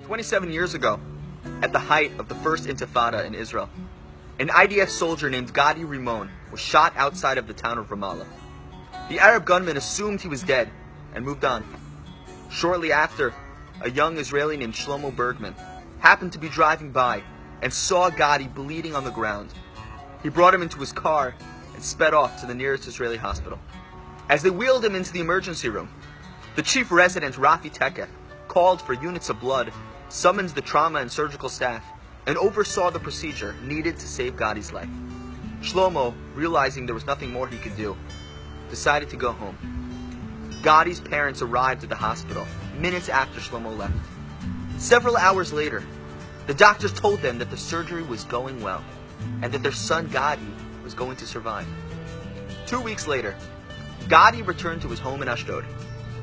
27 years ago, at the height of the first Intifada in Israel, an IDF soldier named Gadi Rimon was shot outside of the town of Ramallah. The Arab gunman assumed he was dead and moved on. Shortly after, a young Israeli named Shlomo Bergman happened to be driving by and saw Gadi bleeding on the ground. He brought him into his car and sped off to the nearest Israeli hospital. As they wheeled him into the emergency room, the chief resident, Rafi Tekeh, called for units of blood, summoned the trauma and surgical staff, and oversaw the procedure needed to save Gadi's life. Shlomo, realizing there was nothing more he could do, decided to go home. Gadi's parents arrived at the hospital minutes after Shlomo left. Several hours later, the doctors told them that the surgery was going well and that their son Gadi was going to survive. 2 weeks later, Gadi returned to his home in Ashdod.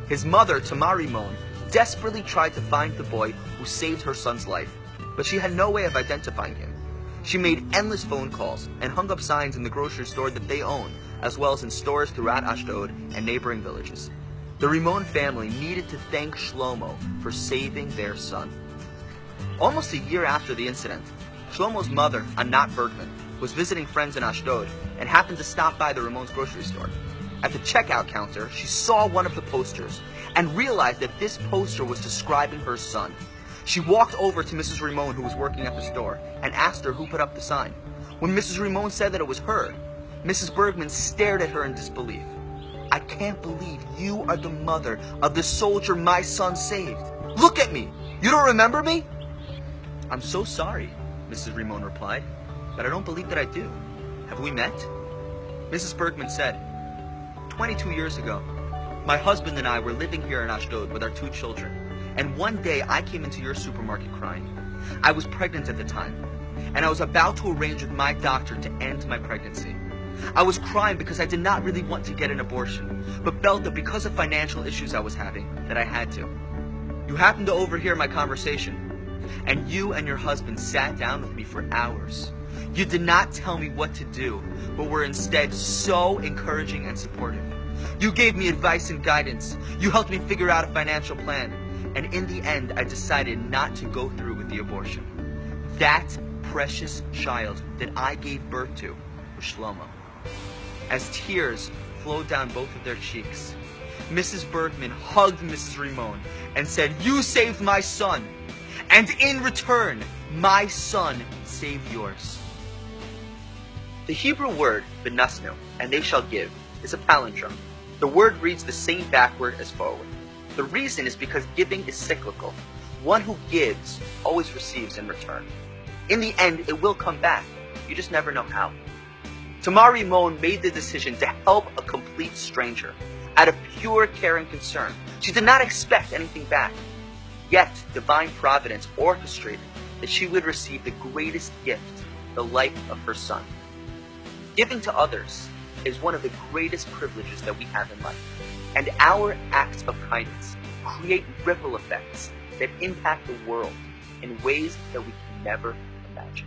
His mother, Tamar Rimon, desperately tried to find the boy who saved her son's life, but she had no way of identifying him. She made endless phone calls and hung up signs in the grocery store that they own, as well as in stores throughout Ashdod and neighboring villages. The Rimon family needed to thank Shlomo for saving their son. Almost a year after the incident, Shlomo's mother, Anat Bergman, was visiting friends in Ashdod and happened to stop by the Rimon's grocery store. At the checkout counter, she saw one of the posters and realized that this poster was describing her son. She walked over to Mrs. Rimon, who was working at the store, and asked her who put up the sign. When Mrs. Rimon said that it was her, Mrs. Bergman stared at her in disbelief. "I can't believe you are the mother of the soldier my son saved. Look at me! You don't remember me?" "I'm so sorry," Mrs. Rimon replied, "but I don't believe that I do. Have we met?" Mrs. Bergman said, 22 years ago, my husband and I were living here in Ashdod with our 2 children, and one day I came into your supermarket crying. I was pregnant at the time, and I was about to arrange with my doctor to end my pregnancy. I was crying because I did not really want to get an abortion, but felt that because of financial issues I was having, that I had to. You happened to overhear my conversation, and you and your husband sat down with me for hours. You did not tell me what to do, but were instead so encouraging and supportive. You gave me advice and guidance. You helped me figure out a financial plan. And in the end, I decided not to go through with the abortion. That precious child that I gave birth to was Shlomo." As tears flowed down both of their cheeks, Mrs. Bergman hugged Mrs. Rimon and said, "You saved my son, and in return, my son saved yours." The Hebrew word, benasnu, and they shall give, is a palindrome. The word reads the same backward as forward. The reason is because giving is cyclical. One who gives always receives in return. In the end, it will come back. You just never know how. Tamar Rimon made the decision to help a complete stranger out of pure care and concern. She did not expect anything back. Yet, divine providence orchestrated that she would receive the greatest gift, the life of her son. Giving to others is one of the greatest privileges that we have in life, and our acts of kindness create ripple effects that impact the world in ways that we can never imagine.